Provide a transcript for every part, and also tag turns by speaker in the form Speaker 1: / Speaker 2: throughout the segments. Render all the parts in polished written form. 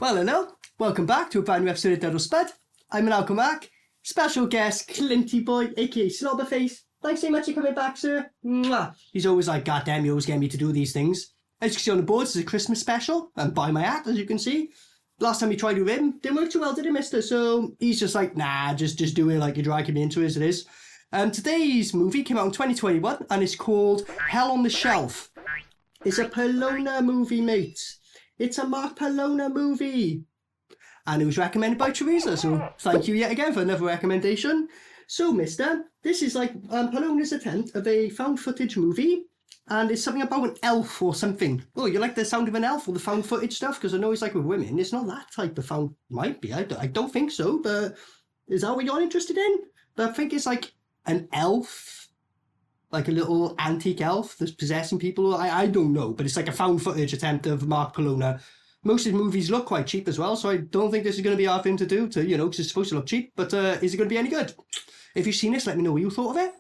Speaker 1: Well, hello. Welcome back to a brand new episode of DUD SPUD. I'm Maniacal Mac. Special guest, Clinty Boy, aka Slobberface. Thanks so much for coming back, sir. Mwah. He's always like, God damn, you always get me to do these things. As you can see on the board, this is a Christmas special. And buy my hat, as you can see. Last time we tried with him, didn't work too well, did it, mister? So he's just like, nah, just do it like you're dragging me into it as it is. Today's movie came out in 2021 and it's called Hell on the Shelf. It's a Polonia movie, mate. It's a Mark Polonia movie. And it was recommended by Teresa, so thank you yet again for another recommendation. So, mister, this is like Polonia's attempt of a found footage movie, and it's something about an elf or something. Oh, you like the sound of an elf or the found footage stuff? Because I know it's like with women, it's not that type of found, might be, I don't think so, but is that what you're interested in? But I think it's like an elf, like a little antique elf that's possessing people. I don't know, but it's like a found footage attempt of Mark Polonia. Most of his movies look quite cheap as well, so I don't think this is going to be a hard thing to do, because it's supposed to look cheap, but is it going to be any good? If you've seen this, let me know what you thought of it.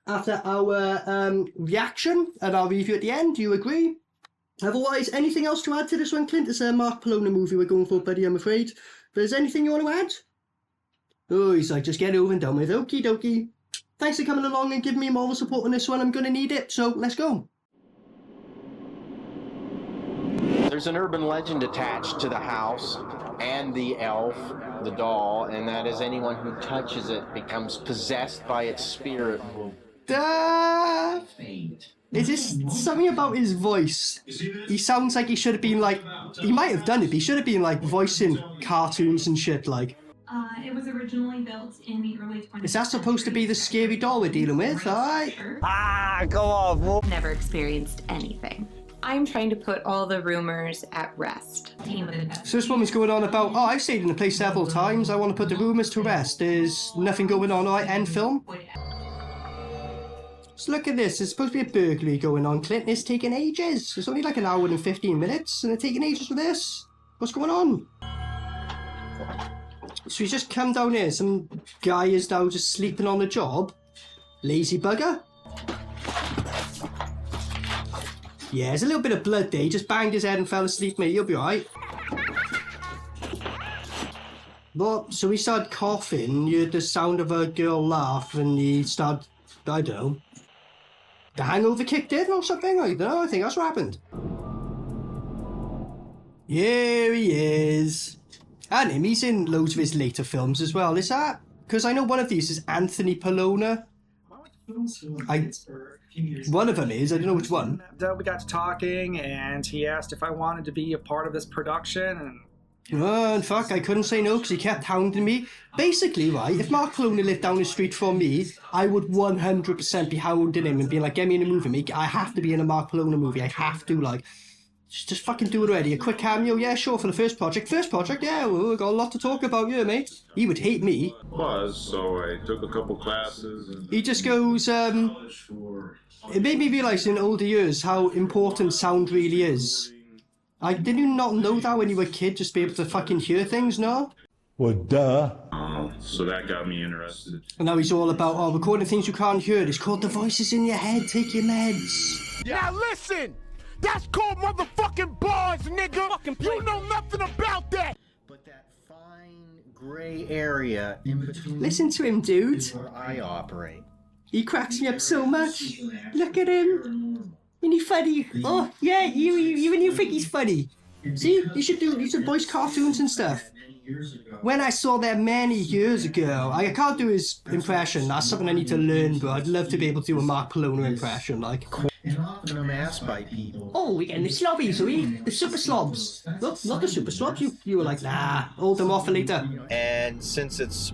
Speaker 1: After our reaction and our review at the end, do you agree? Otherwise, anything else to add to this one, Clint? It's a Mark Polonia movie we're going for, buddy, I'm afraid. But is there anything you want to add? Oh, he's like, just get over and done with. Okie dokie. Thanks for coming along and giving me moral support on this one. I'm going to need it, so let's go.
Speaker 2: There's an urban legend attached to the house and the elf, the doll, and that is anyone who touches it becomes possessed by its spirit.
Speaker 1: Is this something about his voice? He sounds like he should have been like, he might have done it, but he should have been like voicing cartoons and shit like.
Speaker 3: It was originally built in the early 20s.
Speaker 1: Is that supposed to be the scary doll we're dealing with? Alright.
Speaker 2: Go off.
Speaker 3: Never experienced anything. I'm trying to put all the rumors at rest.
Speaker 1: So this woman's going on about, oh, I've stayed in the place several times. I want to put the rumors to rest. There's nothing going on, alright, end film. So look at this. There's supposed to be a burglary going on, Clint. It's taking ages. It's only like an hour and 15 minutes, and they're taking ages for this. What's going on? So he's just come down here. Some guy is now just sleeping on the job. Lazy bugger. Yeah, there's a little bit of blood there. He just banged his head and fell asleep, mate. You'll be alright. But, so he started coughing. You heard the sound of a girl laugh and he started, I don't know. The hangover kicked in or something? I don't know. I think that's what happened. Here he is. And him, he's in loads of his later films as well. Is that? Because I know one of these is Anthony Polonia. One of them is, I don't know which one.
Speaker 4: We got to talking and he asked if I wanted to be a part of this production and...
Speaker 1: Oh, and fuck, I couldn't say no because he kept hounding me. Basically, right, if Mark Polonia lived down the street from me, I would 100% be hounding him and being like, get me in a movie, mate. I have to be in a Mark Polonia movie. I have to, like... Just fucking do it already. A quick cameo, yeah, sure, for the first project. First project, yeah, we've got a lot to talk about, yeah, mate. He would hate me.
Speaker 5: So I took a couple classes. And
Speaker 1: he just goes, it made me realise in older years how important sound really is. Did you not know that when you were a kid, just be able to fucking hear things, no?
Speaker 6: Well, duh.
Speaker 5: So that got me interested.
Speaker 1: And now he's all about, recording things you can't hear. It's called the voices in your head. Take your meds.
Speaker 7: Now listen! That's called motherfucking bars, nigga! You know nothing about that!
Speaker 2: But that fine gray area in between...
Speaker 1: Listen to him, dude.
Speaker 2: ...is where I operate.
Speaker 1: He cracks me up so much. Look at him. Isn't he funny? Oh, yeah, you think he's funny. See, you should voice cartoons and stuff. When I saw that many years ago, I can't do his impression. That's something I need to learn, but I'd love to be able to do a Mark Polonia impression, like.
Speaker 2: And often I'm asked by people...
Speaker 1: Oh, we're getting the slobbies, are we? The super slobs. Look, not the super slobs. You were like, nah, hold them off for later.
Speaker 2: And since it's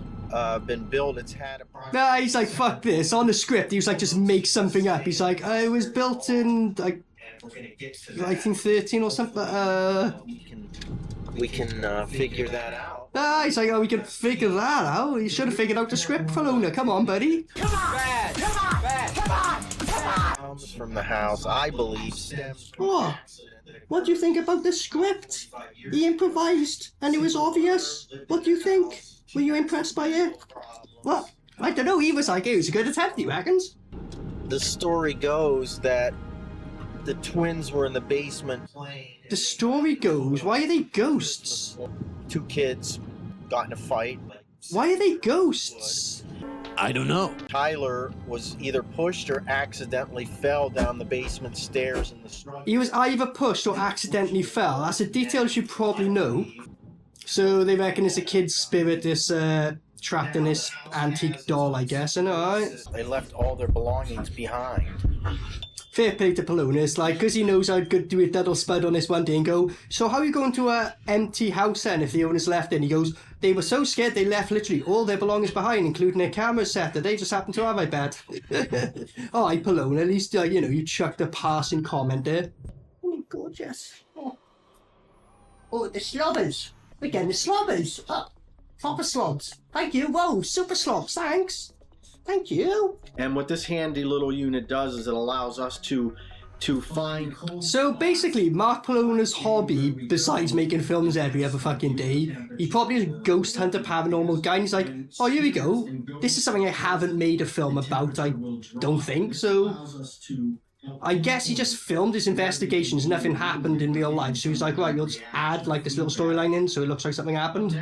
Speaker 2: been built, it's had a...
Speaker 1: Nah, he's like, fuck this. On the script, he was like, just make something up. He's like, it was built in, like, 1913 or something.
Speaker 2: We can figure that out.
Speaker 1: He's like, we can figure that out. You should have figured out the script, Polonia. Come on, buddy.
Speaker 7: Come on! Bad! Come on! Bad! Come on! Come on!
Speaker 2: Comes from the house, I believe, stems from...
Speaker 1: Oh, what do you think about the script? He improvised, and it was obvious. What do you think? Were you impressed by it? Well, I don't know. He was like, it was a good attempt, he reckons.
Speaker 2: The story goes that the twins were in the basement playing.
Speaker 1: The story goes, why are they ghosts?
Speaker 2: two kids got in a fight.
Speaker 1: Why are they ghosts?
Speaker 7: I don't know.
Speaker 2: Tyler was either pushed or accidentally fell down the basement stairs in the street.
Speaker 1: He was either pushed or accidentally fell. That's a detail you should probably know. So they reckon it's a kid's spirit that's trapped in this antique doll, I guess. And alright.
Speaker 2: They left all their belongings behind.
Speaker 1: Fair play to Polonia. It's like, because he knows how good to do a double spud on this one day and go, so how are you going to an empty house then if the owners left in? He goes, they were so scared they left literally all their belongings behind, including their camera set that they just happened to have, I bet. Alright, Polonia, at least, you know, you chucked a passing comment there. Oh, gorgeous. Oh, the slobbers. We're getting the slobbers. Oh, proper slobs. Thank you. Whoa, super slobs. Thanks. Thank you.
Speaker 2: And what this handy little unit does is it allows us to find...
Speaker 1: So basically, Mark Polonia's hobby, besides making films every other fucking day, he probably is a ghost hunter paranormal guy, and he's like, oh, here we go. This is something I haven't made a film about, I don't think, so... I guess he just filmed his investigations, nothing happened in real life, so he's like, right, we'll just add like this little storyline in so it looks like something happened.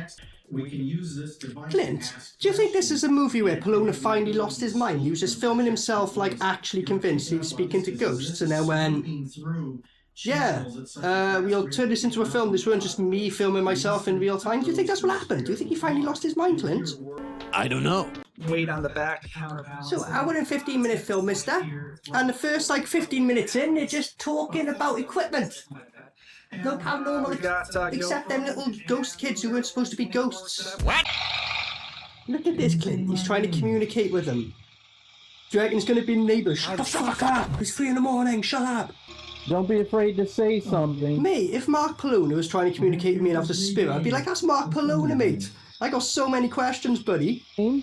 Speaker 1: Clint, do you think this is a movie where Polonia finally lost his mind? He was just filming himself, like, actually convinced he was speaking to ghosts, and then went, yeah, we'll turn this into a film. This wasn't just me filming myself in real time. Do you think that's what happened? Do you think he finally lost his mind, Clint?
Speaker 7: I don't know.
Speaker 4: Wait on the back to counterbalance.
Speaker 1: So, hour and 15-minute film, mister. And the first, like, 15 minutes in, they're just talking about equipment. No paranormal, except them little ghost kids who weren't supposed to be ghosts.
Speaker 7: What?
Speaker 1: Look at this, Clint. He's trying to communicate with them. Do you reckon it's going to be neighbours? Shut the fuck up! It's 3 in the morning, shut up!
Speaker 6: Don't be afraid to say something.
Speaker 1: Mate, if Mark Polonia was trying to communicate with me and I was a spirit, I'd be like, that's Mark Polonia, mate. I got so many questions, buddy. Oh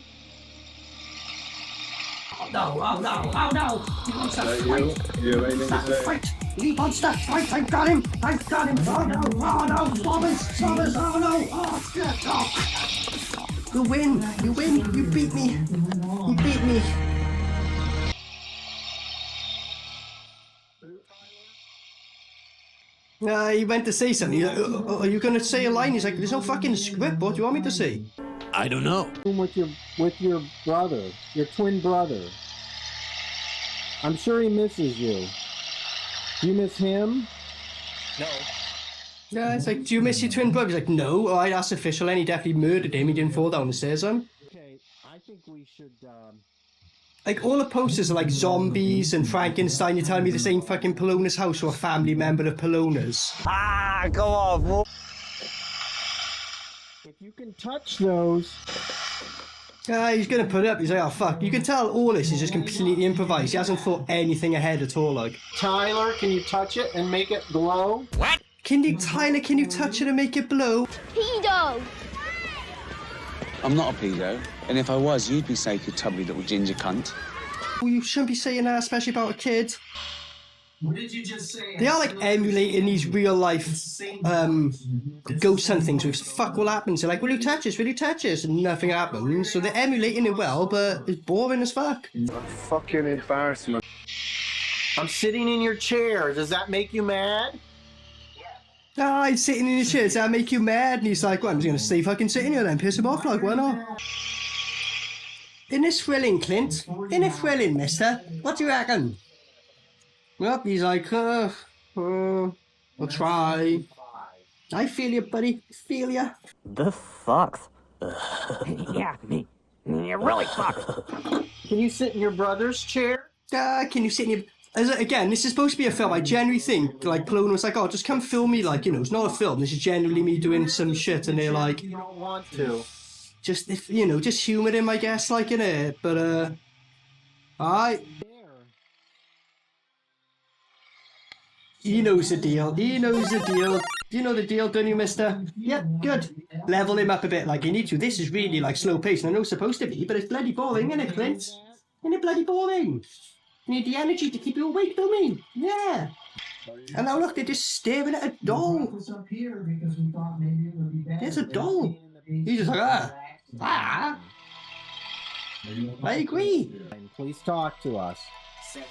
Speaker 1: no, oh no, oh no! He wants to fight!
Speaker 5: You have anything to say?
Speaker 1: Fight! He wants to fight! I've got him! I've got him! Oh no, oh no! Slobbers, oh no! Oh shit! Oh. You win! You win! You beat me! You beat me! He went to say something. He's like, are you going to say a line? He's like, there's no fucking script. What do you want me to say?
Speaker 7: I don't know.
Speaker 6: With your brother, your twin brother. I'm sure he misses you. Do you miss him?
Speaker 2: No.
Speaker 1: Yeah, it's like, do you miss your twin brother? He's like, no. All right, that's official. And he definitely murdered him. He didn't fall down the stairs.
Speaker 6: Okay, I think we should,
Speaker 1: Like, all the posters are like zombies and Frankenstein. You're telling me this ain't fucking Polonia's house or a family member of Polonia's?
Speaker 6: Ah, go on, fool. If you can touch those...
Speaker 1: He's gonna put it up. He's like, oh fuck. You can tell all this is just completely improvised. He hasn't thought anything ahead at all, like.
Speaker 2: Tyler, can you touch it and make it glow?
Speaker 7: What?
Speaker 1: Tyler, can you touch it and make it blow?
Speaker 8: Pedo!
Speaker 9: I'm not a pedo, and if I was, you'd be safe, you tubby little ginger cunt.
Speaker 1: Oh, you shouldn't be saying that, especially about a kid. What did you just say? They are like emulating these real life ghost hunt things with fuck all happens. They're like, will you touch this? Will you touch this? And nothing happens. So they're emulating it well, but it's boring as fuck.
Speaker 5: Fucking embarrassment.
Speaker 2: I'm sitting in your chair. Does that make you mad?
Speaker 1: Ah, he's sitting in his chair. Does that make you mad? And he's like, well, I'm just going to stay fucking sitting here then. Piss him off, like, why not? Isn't it thrilling, Clint? Isn't it thrilling, mister? What do you reckon? Well, he's like, I'll try. I feel you, buddy. Feel ya.
Speaker 6: This sucks. Yeah, it really sucks.
Speaker 2: Can you sit in your brother's chair?
Speaker 1: Can you sit in your... Again, this is supposed to be a film. I genuinely think, like, Polonia was like, oh, just come film me, like, you know, it's not a film. This is genuinely me doing some shit, and they're like...
Speaker 2: You don't want to.
Speaker 1: Just, if you know, just humour him, I guess, like, in it. But, alright. He knows the deal. He knows the deal. You know the deal, don't you, mister? Yep, good. Level him up a bit like you need to. This is really, like, slow paced, and I know it's supposed to be, but it's bloody boring, isn't it, Clint? Isn't it bloody boring? You need the energy to keep you awake, don't you? Yeah. And now look, they're just staring at a doll. There's a doll. He's just like, ah. I agree.
Speaker 6: Please talk to us. Is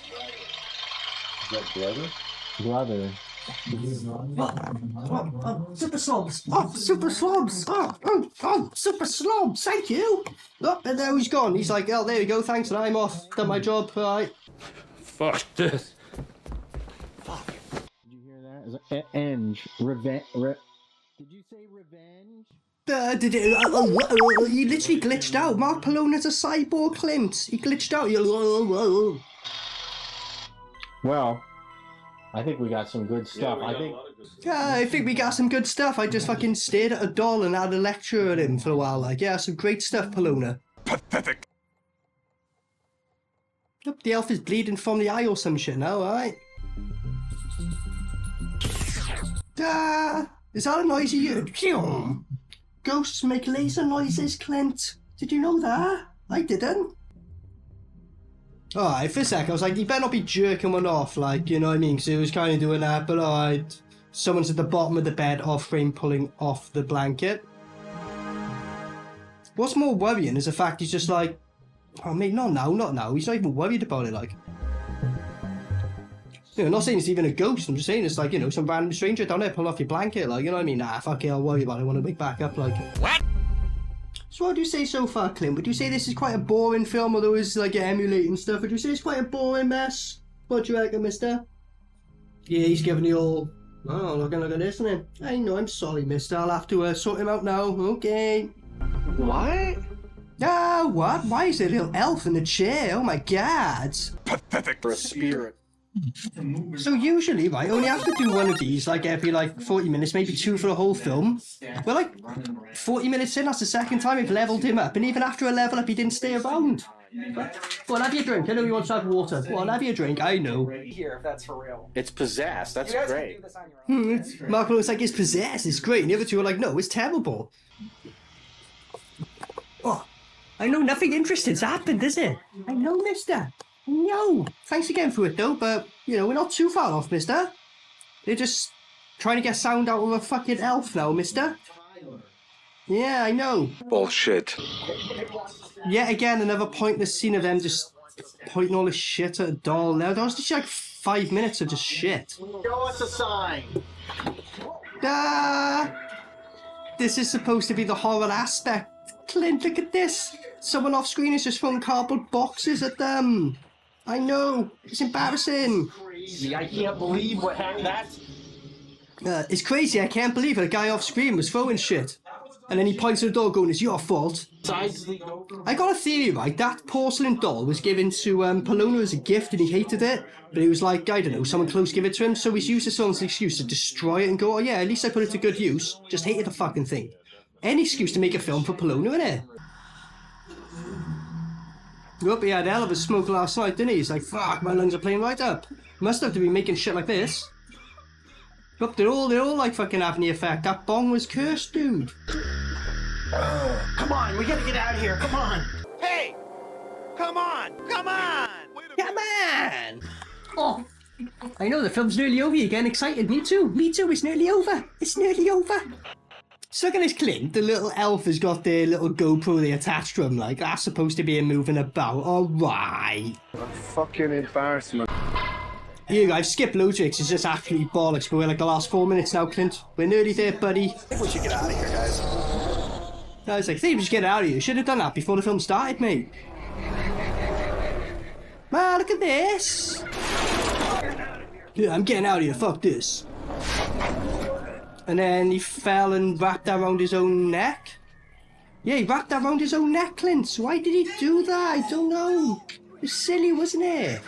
Speaker 6: that brother? Brother.
Speaker 1: Super slobs. Oh, super slobs. Oh, super slobs. Thank you. Oh, and now he's gone. He's like, oh, there you go. Thanks, and I'm off. Done my job. All right.
Speaker 7: Fuck this.
Speaker 6: Did you hear that? Enge. Revenge. Did you say revenge?
Speaker 1: He literally glitched out. Mark Polonia's a cyborg, Clint. He glitched out.
Speaker 6: Well, I think we got some good stuff.
Speaker 1: I think we got some good stuff. I just fucking stared at a doll and had a lecture at him for a while. Like, yeah, some great stuff, Polonia.
Speaker 7: Pathetic.
Speaker 1: Look, the elf is bleeding from the eye or some shit now, alright? Is that a noise you heard? Ghosts make laser noises, Clint. Did you know that? I didn't. Alright, for a sec, I was like, you better not be jerking one off, like, you know what I mean? Because he was kind of doing that, but alright. Someone's at the bottom of the bed, off frame, pulling off the blanket. What's more worrying is the fact he's just like, oh mate, not now. He's not even worried about it, like. You know, I'm not saying it's even a ghost, I'm just saying it's like, you know, some random stranger down there pulling off your blanket, like, you know what I mean? Nah, fuck it, I'll worry about it, I want to wake back up, like.
Speaker 7: What?
Speaker 1: So what would you say so far, Clint? Would you say this is quite a boring film, although it's like emulating stuff? Would you say it's quite a boring mess? What do you reckon, mister? Yeah, he's giving the all, oh, look at this, isn't it? I know, I'm sorry, mister, I'll have to sort him out now, okay.
Speaker 2: What?
Speaker 1: Ah, what? Why is there a little elf in the chair? Oh my god.
Speaker 7: Pathetic.
Speaker 2: For a spirit.
Speaker 1: So usually, right, only have to do one of these, like every like 40 minutes, maybe 2 for the whole film. Well, like 40 minutes in, that's the second time we've leveled him up, and even after a level up, he didn't stay around. Go on, have your drink. I know you want to have water. Go on, have your drink. I know.
Speaker 4: Here, if that's for real.
Speaker 2: It's possessed. That's
Speaker 4: You guys
Speaker 2: great.
Speaker 4: can do this on your own.
Speaker 1: Mark looks like it's possessed. It's great. And the other two are like, no, it's terrible. Oh, I know nothing interesting's happened, is it? I know, mister. No. Thanks again for it, though, but, you know, we're not too far off, mister. They're just trying to get sound out of a fucking elf now, mister. Yeah, I know.
Speaker 7: Bullshit.
Speaker 1: Yet again, another pointless scene of them just pointing all this shit at a doll. Now, that was just like 5 minutes of just shit.
Speaker 2: Show us a sign.
Speaker 1: This is supposed to be the horror aspect. Clint, look at this. Someone off screen is just throwing cardboard boxes at them. I know. It's embarrassing.
Speaker 2: Crazy. I can't believe what happened.
Speaker 1: It's crazy. I can't believe it. A guy off screen was throwing shit. And then he points at the door going, it's your fault. I got a theory, right? That porcelain doll was given to Polonia as a gift and he hated it. But he was like, I don't know, someone close give it to him. So he's used this as an excuse to destroy it and go, oh yeah, at least I put it to good use. Just hated the fucking thing. Any excuse to make a film for Polonia, innit? Well, he had a hell of a smoke last night, didn't he? He's like, fuck, my lungs are playing right up. Must have to be making shit like this. Look, they're all like fucking having the effect. That bong was cursed, dude.
Speaker 2: Come on, we gotta get out of here. Come on.
Speaker 7: Hey! Come on! Come on!
Speaker 1: Come on! Oh, I know the film's nearly over. You're getting excited. Me too. Me too. It's nearly over. It's nearly over. So look at this, Clint. The little elf has got their little GoPro they attached to him. Like, that's supposed to be him moving about. Alright.
Speaker 5: Fucking embarrassment.
Speaker 1: Here, I've skipped loads of it 'cause it's just actually bollocks, but we're like the last 4 minutes now, Clint. We're nearly there, buddy.
Speaker 2: I think we should get out of here, guys.
Speaker 1: I was like, I think we should get out of here. Should have done that before the film started, mate. Man, look at this. Yeah, I'm getting out of here. Fuck this. And then he fell and wrapped that around his own neck. Yeah, he wrapped that around his own neck, Clint. Why did he do that? I don't know. It was silly, wasn't it?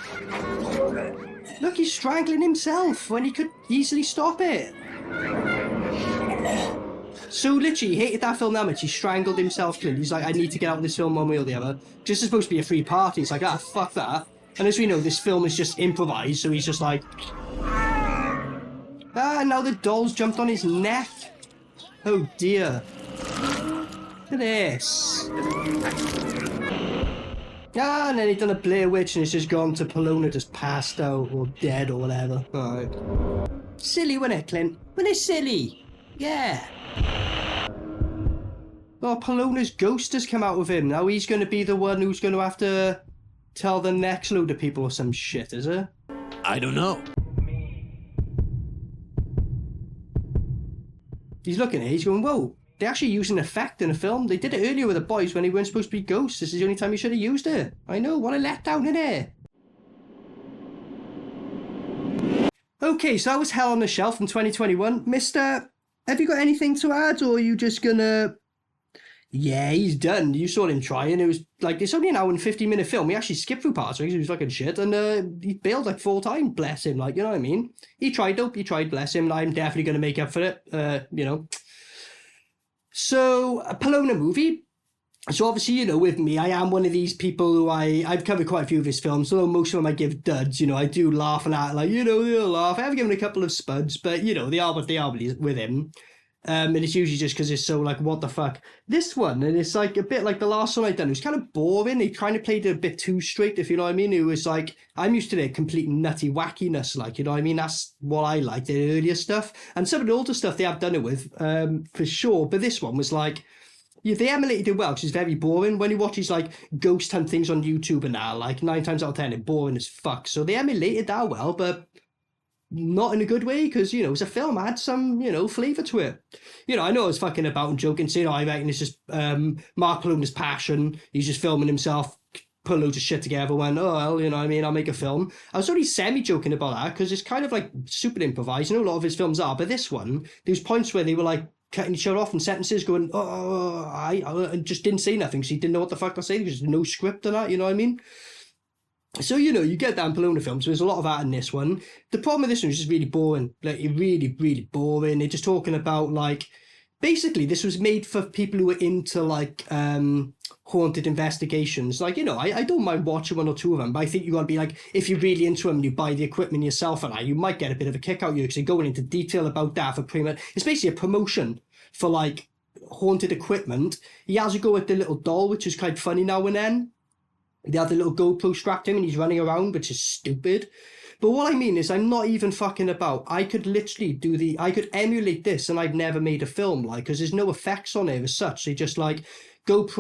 Speaker 1: Look, he's strangling himself when he could easily stop it. So literally, he hated that film that much, he strangled himself, Clint. He's like, I need to get out of this film one way or the other. Just supposed to be a free party. He's like, ah, fuck that. And as we know, this film is just improvised, so he's just like... Ah, now the doll's jumped on his neck. Oh dear. Look at this. Ah, and then he done a Blair Witch and it's just gone to Polonia just passed out or dead or whatever. Alright. Silly, wasn't it, Clint? Wasn't it silly? Yeah. Well, Polonia's ghost has come out of him. Now he's going to be the one who's going to have to tell the next load of people or some shit, is it?
Speaker 7: I don't know.
Speaker 1: he's looking at it, he's going, whoa, they actually use an effect in a film. They did it earlier with the boys when they weren't supposed to be ghosts. This is the only time you should have used it. I know, what a letdown, innit? Okay, so that was Hell on the Shelf from 2021. Mister, have you got anything to add, or are you just gonna... Yeah, he's done. You saw him trying. It was like, it's only an hour and 50-minute film. He actually skipped through parts because he was fucking shit, and he bailed like 4 times, bless him, like, you know what I mean? He tried, though. He tried, bless him, and I'm definitely going to make up for it, you know. So, a Polonia movie. So obviously, you know, with me, I am one of these people who I've covered quite a few of his films, although most of them I give duds, you know, I do laugh and act like, you know, they'll laugh. I have given a couple of spuds, but, you know, they are what they are with him. And it's usually just because it's so like, what the fuck. This one, and it's like a bit like the last one I'd done, it was kind of boring. They kind of played it a bit too straight, if you know what I mean. It was like, I'm used to their complete nutty wackiness, like, you know what I mean? That's what I like, their earlier stuff. And some of the older stuff they have done it with, for sure. But this one was like, yeah, they emulated it well, because it's very boring. When you watch these like ghost hunt things on YouTube and that, like 9 times out of 10, it's boring as fuck. So they emulated that well, but not in a good way, because, you know, it's a film, had some, you know, flavour to it. You know, I know I was fucking about and joking, saying, oh, I reckon it's just Mark Polonia's passion. He's just filming himself, put loads of shit together, went, oh, well, you know what I mean, I'll make a film. I was only semi-joking about that, because it's kind of like super improvised. You know, a lot of his films are, but this one, there's points where they were like cutting each other off in sentences, going, oh, I just didn't say nothing, because he didn't know what the fuck to say, because there's no script and that, you know what I mean? So, you know, you get that in Polonia films, so there's a lot of that in this one. The problem with this one is just really boring. Like, really, really boring. They're just talking about, like, basically, this was made for people who are into, like, haunted investigations. Like, you know, I don't mind watching 1 or 2 of them, but I think you got to be, like, if you're really into them and you buy the equipment yourself and that, you might get a bit of a kick out of you, because they're going into detail about that for pretty much... It's basically a promotion for, like, haunted equipment. He has a go at the little doll, which is quite funny now and then. They have the little GoPro strapped to him and he's running around, which is stupid. But what I mean is, I'm not even fucking about. I could literally I could emulate this, and I've never made a film, like, because there's no effects on it as such. They just, like, strap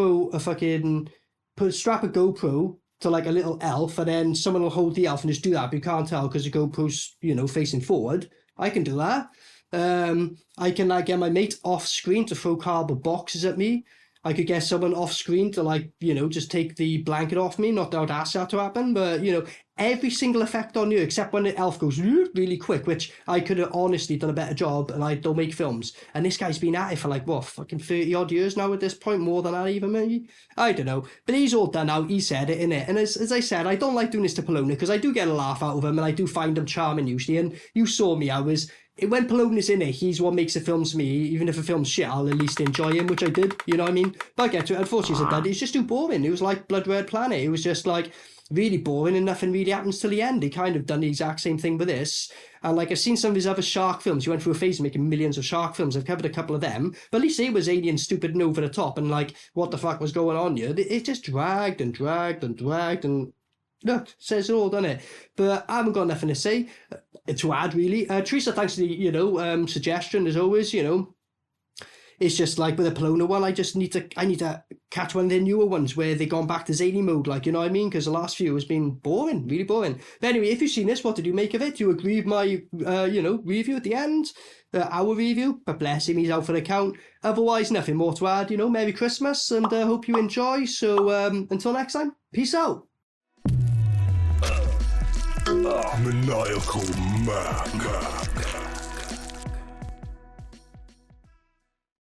Speaker 1: a GoPro to, like, a little elf, and then someone will hold the elf and just do that, but you can't tell because the GoPro's, you know, facing forward. I can do that. I can, like, get my mate off screen to throw cardboard boxes at me. I could get someone off screen to, like, you know, just take the blanket off me. Not that I would ask that to happen, but, you know, every single effect on you, except when the elf goes really quick, which I could have honestly done a better job, and I don't make films. And this guy's been at it for, like, what, fucking 30 odd years now at this point, more than that even, maybe? I don't know. But he's all done out, he said it, innit? And as I said, I don't like doing this to Polonia, because I do get a laugh out of him, and I do find him charming usually, and you saw me, when Polonia's in it, he's what makes the films to me. Even if a film's shit, I'll at least enjoy him, which I did, you know what I mean? But I get to it, unfortunately, as I did, it's just too boring. It was like Blood Red Planet. It was just, like, really boring, and nothing really happens till the end. He kind of done the exact same thing with this. And, like, I've seen some of his other shark films. He went through a phase of making millions of shark films. I've covered a couple of them. But at least they was alien, stupid, and over the top, and, like, what the fuck was going on here? It just dragged and dragged and dragged, and... Look, says it all, doesn't it? But I haven't got nothing to say, to add, really. Teresa, thanks for the, you know, suggestion, as always, you know. It's just like with the Polonia one, I need to catch one of their newer ones where they've gone back to zany mode, like, you know what I mean? Because the last few has been boring, really boring. But anyway, if you've seen this, what did you make of it? Do you agree with my, you know, review at the end? Our review? But bless him, he's out for the count. Otherwise, nothing more to add, you know. Merry Christmas, and hope you enjoy. So, until next time, peace out.
Speaker 7: Maniacal Mac.